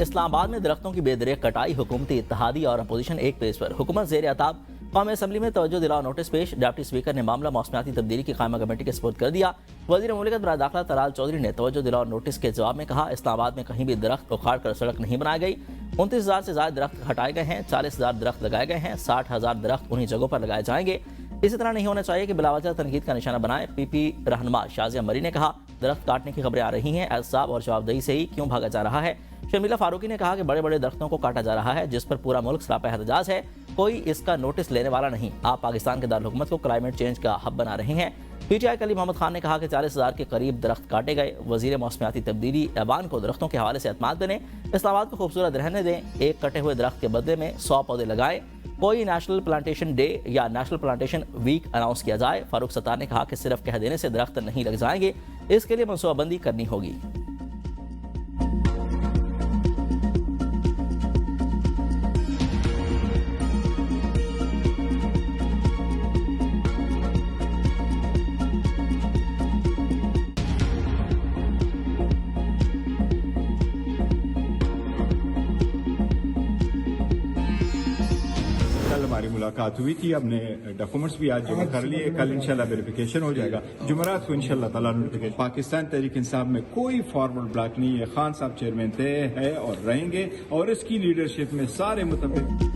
इस्लामाबाद में दरख्तों की बेदरेक कटाई, हुकूमती इत्तेहादी और अपोजिशन एक पेज पर। हुकूमत ज़ेर अताब कौमी असम्बली में तवज्जो दिलाओ नोटिस पेश। डिप्टी स्पीकर ने मामला मौसमियाती तब्दीली की कायमा कमेटी के सपुर्द कर दिया। वज़ीर मुमलिकत बराए दाखिला तलाल चौधरी ने तवज्जो दिलाओ नोटिस के जवाब में कहा, इस्लामाबाद में कहीं भी दरख्त उखाड़ कर सड़क नहीं बनाई गई। 29,000 से ज़्यादा दरख्त हटाए गए हैं, 40,000 दरख्त लगाए गए हैं, 60,000 दरख्त उन्हीं जगहों पर लगाए जाएंगे। इसी तरह नहीं होना चाहिए कि बिलावजह तनकीद का निशाना बनाए। पीपी रहनुमा शाजिया मरी ने कहा, दरख्त काटने की खबरें आ रही हैं, एहतसाब और जवाबदेही से ही क्यों भागा जा रहा है। शर्मिला फारूकी ने कहा कि बड़े बड़े दरख्तों को काटा जा रहा है, जिस पर पूरा मुल्क सरापा एहतजाज है। कोई इसका नोटिस लेने वाला नहीं। आप पाकिस्तान के दारकूमत को क्लाइमेट चेंज का हब बना रहे हैं। पीटीआई के अली मोहम्मद खान ने कहा कि 40,000 के करीब दरख्त काटे गए। वजीर मौसमियाती तब्दीली ऐवान को दरख्तों के हवाले से एतमाद देने, इस्लामाबाद को खूबसूरत रहने दें। एक कटे हुए दरख्त के बदले में 100 पौधे लगाएं। कोई नेशनल प्लांटेशन डे या नेशनल प्लांटेशन वीक अनाउंस किया जाए। फारूक सत्तार ने कहा कि सिर्फ कह देने से दरख्त नहीं लग जाएंगे, इसके लिए मनसूबाबंदी करनी होगी। कल हमारी मुलाकात हुई थी, हमने डॉक्यूमेंट्स भी आज जमा कर लिए। कल इंशाल्लाह वेरिफिकेशन हो जाएगा, जुमेरात को इंशाल्लाह ताला नोटिफिकेशन। पाकिस्तान तहरीक इंसाफ में कोई फॉरवर्ड ब्लॉक नहीं है। खान साहब चेयरमैन थे, है और रहेंगे, और इसकी लीडरशिप में सारे मुतफिक।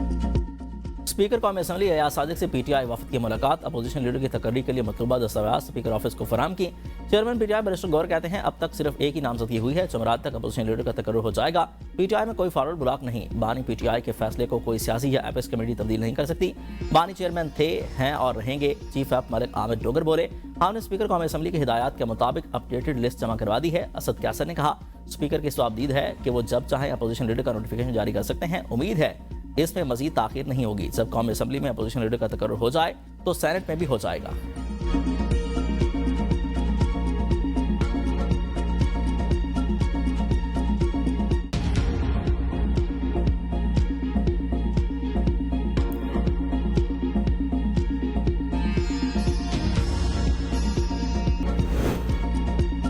स्पीकर कौमी असम्बली एयाज सादिक से पीटीआई वफद की मुलाकात। अपोजिशन लीडर की तकर्री के लिए मतलूबा दस्तावेज़ स्पीकर ऑफिस को फराहम की। चेयरमैन पीटीआई बैरिस्टर गौर कहते हैं, अब तक सिर्फ एक ही नामजदगी हुई है। जुमेरात तक अपोजिशन लीडर का तकर्रुर हो जाएगा। पीटीआई में कोई फॉरवर्ड ब्लॉक नहीं। बानी पीटीआई के फैसले को कोई सियासी या एपिस कमेटी तब्दील नहीं कर सकती। बानी चेयरमैन थे, हैं और रहेंगे। चीफ ऑफ मलिक आमिर डोगर बोले, हमने स्पीकर कौमी असम्बली की हिदायत के मुताबिक अपडेटेड लिस्ट जमा करवा दी है। असद कैसर ने कहा, स्पीकर की जवाबदीद है कि वो जब चाहें अपोजिशन लीडर का नोटिफिकेशन जारी कर सकते हैं। उम्मीद है इसमें मजीद ताखीर नहीं होगी। जब कौमी असम्बली में अपोजिशन लीडर का तकर्रुर हो जाए तो सेनेट में भी हो जाएगा।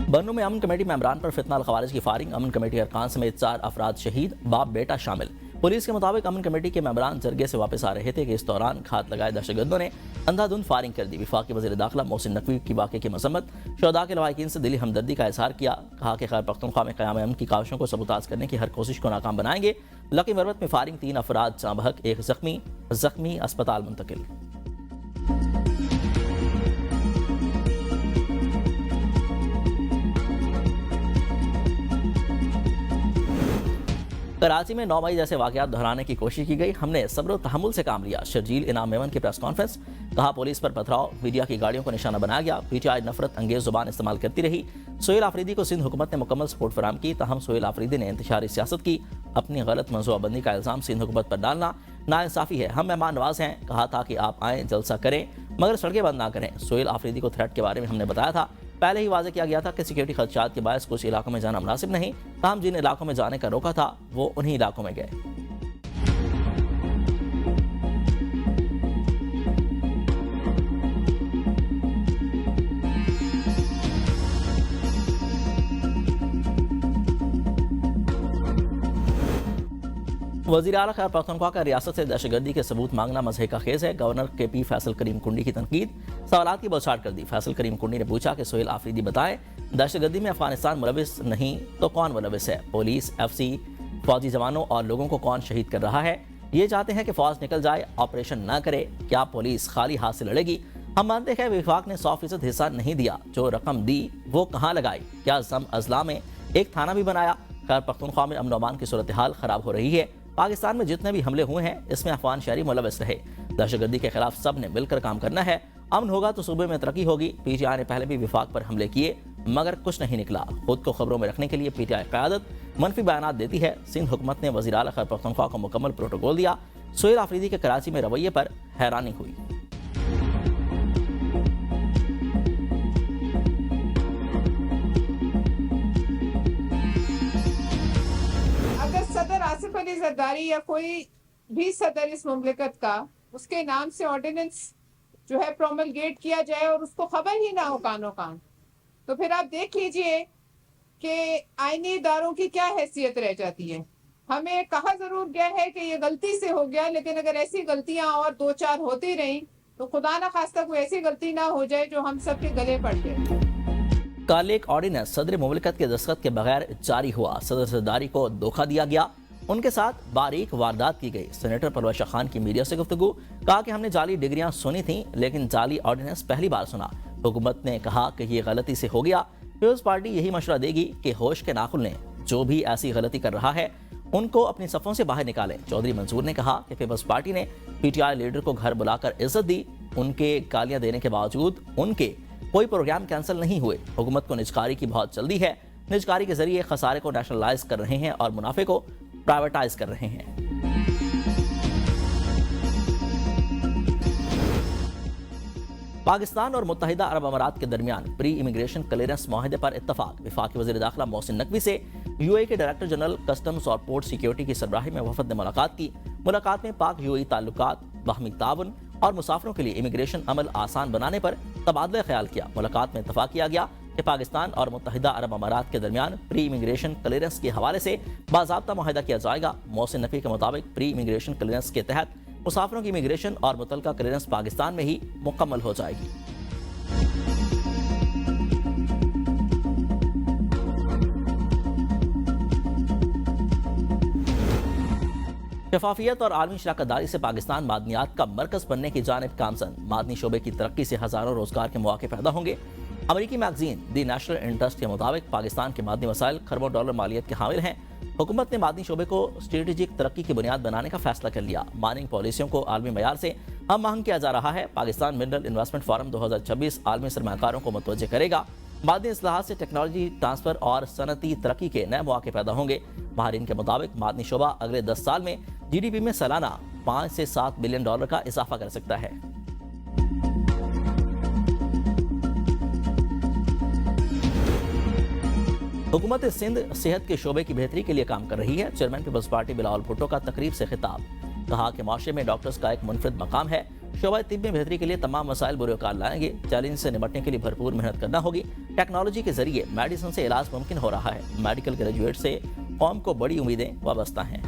बन्नू में अमन कमेटी मेंबरान पर फितना अल खवारिज की फायरिंग। अमन कमेटी अरकान समेत 4 अफराद शहीद, बाप बेटा शामिल। पुलिस के मुताबिक अमन कमेटी के मेंबरान जरगे से वापस आ रहे थे कि इस दौरान घात लगाए दहशतगर्दों ने अंधाधुंध फायरिंग कर दी। विफाकी वज़ीर दाखिला मोहसिन नकवी की वाक़े की मसम्मत, शहदा के लवाहिकीन से दिली हमदर्दी का इजहार किया। कहा कि खैबर पख्तूनख्वा में क़याम अमन की काविशों को सबूताज करने की हर कोशिश को नाकाम बनाएंगे। लकी मरवत में फायरिंग, 3 अफराद जाँ बहक, 1 जख्मी अस्पताल मुंतकिल। कराची में 9 मई जैसे वाक़यात दोहराने की कोशिश की गई। हमने सब्र तहम्मुल से काम लिया। शर्जील इनाम मेमन की प्रेस कॉन्फ्रेंस। कहा, पुलिस पर पथराव, मीडिया की गाड़ियों को निशाना बनाया गया। पीटीआई नफरत अंगेज जुबान इस्तेमाल करती रही। सोहेल आफरीदी को सिंध हुकूमत ने मुकम्मल सपोर्ट फराहम की। तहम सोहेल आफरीदी ने इंतशारी सियासत की। अपनी गलत मनसूबाबंदी का इल्ज़ाम सिंध हुकूमत पर डालना नाइंसाफ़ी है। हम मेहमान नवाज हैं। कहा था कि आप आएँ, जलसा करें, मगर सड़कें बंद ना करें। सोहेल आफरीदी को थ्रेट के बारे में हमने बताया था। पहले ही वाज़ेह किया गया था कि सिक्योरिटी खदशात के बायस कुछ इलाकों में जाना मुनासिब नहीं। ताहम जिन इलाकों में जाने का रोका था वो उन्हीं इलाकों में गए। वज़ीर आला खैबर पख्तूनख्वा का रियासत से दहशतगर्दी के सबूत मांगना मज़हे का खेज़ है। गवर्नर के पी फैसल करीम कुंडी की तनकीद, सवालात की बौछार कर दी। फैसल करीम कुंडी ने पूछा कि सोहेल आफरीदी बताएं, दहशतगर्दी में अफगानिस्तान मुलविस नहीं तो कौन मुलविस है? पुलिस, FC, फौजी जवानों और लोगों को कौन शहीद कर रहा है? ये चाहते हैं कि फौज निकल जाए, ऑपरेशन ना करे। क्या पुलिस खाली हाथ से लड़ेगी? हम मानते हैं विफाक ने 100% हिस्सा नहीं दिया। जो रकम दी वो कहाँ लगाई? क्या जम अजला में एक थाना भी बनाया? खैबर पख्तूनख्वा में अमन अमान की सूरत हाल खराब हो रही है। पाकिस्तान में जितने भी हमले हुए हैं इसमें अफगान शहरी मुलविस रहे। दहशतगर्दी के खिलाफ सब ने मिलकर काम करना है। अमन होगा तो सूबे में तरक्की होगी। पीटीआई ने पहले भी विफाक पर हमले किए मगर कुछ नहीं निकला। खुद को खबरों में रखने के लिए पीटीआई क़यादत मनफी बयानात देती है। सिंध हुकूमत ने वज़ीर आला खैबर पख्तूनख्वा को मुकम्मल प्रोटोकॉल दिया। सोहेल आफरीदी के कराची में रवैये पर हैरानी हुई। सदर आसिफ अली जरदारी या कोई भी सदर इस मुमलिकत का, उसके नाम से ऑर्डिनेंस जो है प्रोमलगेट किया जाए और उसको खबर ही ना हो कानो कान, तो फिर आप देख लीजिए कि आईनी इदारों की क्या हैसियत रह जाती है। हमें कहा जरूर गया है कि ये गलती से हो गया, लेकिन अगर ऐसी गलतियां और 2-4 होती रही तो खुदा ना खास्ता कोई ऐसी गलती ना हो जाए जो हम सब के गले पड़ जाए। कल एक ऑर्डिनेंस सदर मुमलिकत के दस्तखत के बगैर जारी हुआ। सदर सरदारी को धोखा दिया गया, उनके साथ बारीक वारदात की गई। सेनेटर परवेश खान की मीडिया से गुफ्तगू, कहा कि हमने जाली डिग्रियां सुनी थी लेकिन जाली ऑर्डिनेंस पहली बार सुना। हुकूमत ने कहा कि ये गलती से हो गया। पीपल्स पार्टी यही मशवरा देगी कि होश के नाखुन लें, जो भी ऐसी गलती कर रहा है उनको अपनी सफ़ों से बाहर निकालें। चौधरी मंसूर ने कहा कि पीपल्स पार्टी ने पीटीआई लीडर को घर बुलाकर इज्जत दी, उनके गालियां देने के बावजूद उनके कोई प्रोग्राम कैंसिल नहीं हुए। हुकूमत को निजकारी की बहुत जल्दी है, निजकारी के जरिए खसारे को नेशनलाइज कर रहे हैं और मुनाफे को प्राइवेटाइज कर रहे हैं। पाकिस्तान और मुत्तहिदा अरब अमारात के दरमियान प्री इमिग्रेशन क्लियरेंस माहिदे पर इत्तफाक। वफाकी वज़ीर दाखिला मोहसिन नकवी से यूएई के डायरेक्टर जनरल कस्टम्स और पोर्ट सिक्योरिटी की सरबराही में वफद ने मुलाकात की। मुलाकात में पाक यूएई ताल्लुकात, बाहमी ताउन और मुसाफिरों के लिए इमिग्रेशन अमल आसान बनाने पर तबादला ख्याल किया। मुलाकात में इत्तफाक किया गया कि पाकिस्तान और मुत्तहिदा अरब अमारात के दरमियान प्री इमिग्रेशन क्लियरेंस के हवाले से बाज़ाब्ता मुआहिदा किया जाएगा। मोहसिन नकवी के मुताबिक प्री इमिग्रेशन क्लियरेंस के तहत मुसाफिरों की इमिग्रेशन और मुतलका क्लियरेंस पाकिस्तान में ही मुकम्मल हो जाएगी। शफाफियत और आलमी शराकतदारी से पाकिस्तान मादनियात का मरकज बनने की जानिब गामजन। मादनी शोबे की तरक्की से हजारों रोजगार के मौके पैदा होंगे। अमरीकी मैगजीन दी नेशनल इंटरेस्ट के मुताबिक पाकिस्तान के मादनी वसाइल खरबों डॉलर मालियत के हामिल हैं। हुकूमत ने मादनी शोबे को स्ट्रेटेजिक तरक्की की बुनियाद बनाने का फैसला कर लिया। माइनिंग पॉलिसियों को आलमी मयार से हम आहंग किया जा रहा है। पाकिस्तान मिनरल इन्वेस्टमेंट फोरम 2026 आलमी सरमाकारों को मुतवज्जे करेगा। मादनी इस्लाहात से टेक्नोलॉजी ट्रांसफर और सनती तरक्की के नए मौके पैदा होंगे। माहिरीन के मुताबिक मादनी शोबा अगले 10 साल में GDP में सालाना 5 से 7 बिलियन डॉलर का इजाफा कर सकता है। हुकूमत सिंध सेहत के शोबे की बेहतरी के लिए काम कर रही है। Chairman Peoples Party Bilawal Bhutto का तकरीब से खिताब, कहा कि माशरे में डॉक्टर्स का एक मुनफरिद मकाम है। शोबा तिब में बेहतरी के लिए तमाम मसाइल बुरुकार लाएंगे। चैलेंज से निपटने के लिए भरपूर मेहनत करना होगी। टेक्नोलॉजी के जरिए मेडिसिन से इलाज मुमकिन हो रहा है। मेडिकल ग्रेजुएट से कौम को बड़ी उम्मीदें वाबस्ता हैं।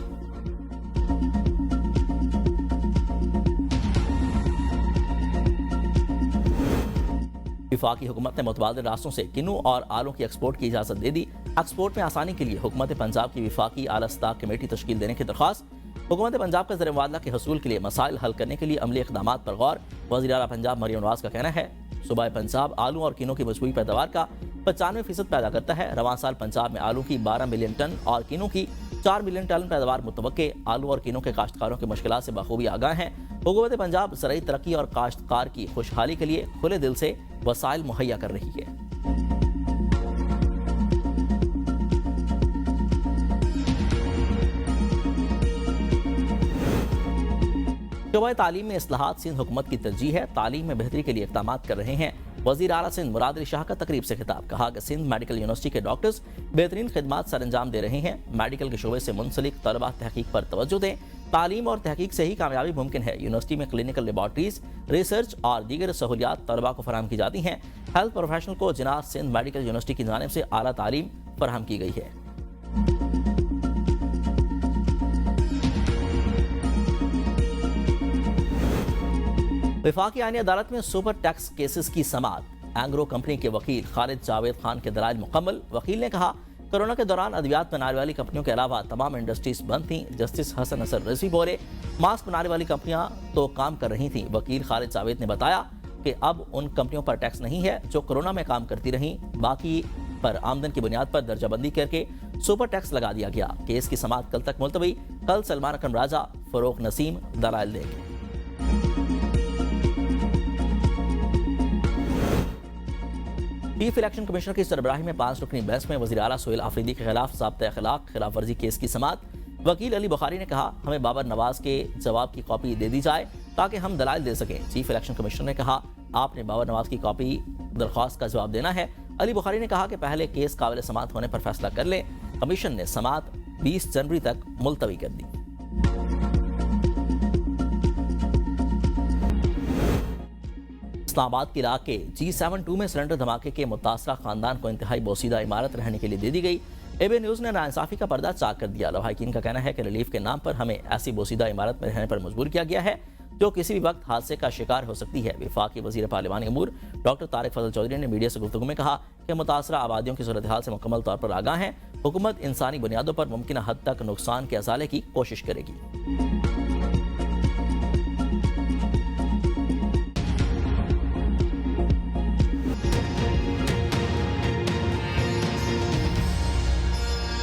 वफाकी हुकूमत ने मुतबादिल रास्तों से किन्नू और आलू की एक्सपोर्ट की इजाजत दे दी। एक्सपोर्ट में आसानी के लिए हुकूमत पंजाब की वफाकी आला स्टाफ कमेटी तश्कील देने की दरख्वास्त। हुकूमत पंजाब का ज़र-ए-मुबादला के हसूल के लिए मसाइल हल करने के लिए अमली इक़दामात पर गौर। वज़ीर आला पंजाब मरियम नवाज का कहना है सूबाए पंजाब आलू और किन्नू की मजबूरी पैदावार का 95% पैदा करता है। रवां साल पंजाब में आलू की 12 मिलियन टन और किन्नू की 4 मिलियन टन पैदावार मुतवक्के। आलू और किन्नू के काश्तकारों की मुश्किलात से बखूबी आगाह हैं। हुकूमत पंजाब ज़राई तरक्की और काश्तकार की खुशहाली के लिए खुले दिल से वसाइल मुहैया कर रही है। शोबा तालीम में इस्लाहात सिंध हुकूमत की तरजीह है। तालीम में बेहतरी के लिए इक़दाम कर रहे हैं। वज़ीर आला सिंध मुराद अली शाह का तकरीब से खिताब, कहा कि सिंध मेडिकल यूनिवर्सिटी के डॉक्टर्स बेहतरीन खिदमात सर अंजाम दे रहे हैं। मेडिकल के शोबे से मुंसलिक तलबा तहकीक पर तवज्जो दें। तालीम और तहकीक से ही कामयाबी मुमकिन है। यूनिवर्सिटी में क्लिनिकल लेबॉर्ट्रीज, रिसर्च और दीगर सहूलियात तलबा को फराहम की जाती हैं। हेल्थ प्रोफेशनल को जिनाह सिंध मेडिकल यूनिवर्सिटी की जानिब से आला तालीम फराहम की गई है। वफाकी आईनी अदालत में सुपर टैक्स केसेस की समाअत। एंग्रो कंपनी के वकील खालिद जावेद खान के दलाइल मुकम्मल। वकील ने कहा कोरोना के दौरान अद्वियात बनाने वाली कंपनियों के अलावा तमाम इंडस्ट्रीज बंद थीं। जस्टिस हसन नसर रजी बोले मास्क बनाने वाली कंपनियां तो काम कर रही थीं। वकील खालिद जावेद ने बताया कि अब उन कंपनियों पर टैक्स नहीं है जो कोरोना में काम करती रहीं। बाकी पर आमदन की बुनियाद पर दर्जाबंदी करके सुपर टैक्स लगा दिया गया। केस की समाअत कल तक मुलतवी। कल सलमान अकरम राजा, फरोख नसीम दलाइल देंगे। चीफ इलेक्शन कमिश्नर की सरबराही में 5 रुकनी बहस में वज़ीर आला सोहेल आफरीदी के खिलाफ ज़ाब्ता अखलाक खिलाफ वर्जी केस की समाअत। वकील अली बुखारी ने कहा हमें बाबर नवाज के जवाब की कॉपी दे दी जाए ताकि हम दलाइल दे सकें। चीफ इलेक्शन कमिश्नर ने कहा आपने बाबर नवाज की कॉपी दरख्वास्त का जवाब देना है। अली बुखारी ने कहा कि पहले केस काबिल समाअत होने पर फैसला कर लें। कमीशन ने समाअत 20 जनवरी तक मुलतवी कर दी। इस्लामाबाद के इलाके G72 में सिलेंडर धमाके के मुतासरा खानदान को इंतहाई बोसीदा इमारत रहने के लिए दे दी गई। एबीएन न्यूज़ ने नाइंसाफी का पर्दा चाक कर दिया। लवाहिकीन का कहना है कि रिलीफ के नाम पर हमें ऐसी बोसीदा इमारत में रहने पर मजबूर किया गया है जो किसी भी वक्त हादसे का शिकार हो सकती है। वफाकी वजीर पार्लिमानी अमूर डॉक्टर तारिक फजल चौधरी ने मीडिया से गुफ्तगू में कहा कि मुतासरा आबादियों की सूरत हाल से मुकम्मल तौर पर आगाह हैं। हुकूमत इंसानी बुनियादों पर मुमकिन हद तक नुकसान के अजाले की कोशिश करेगी।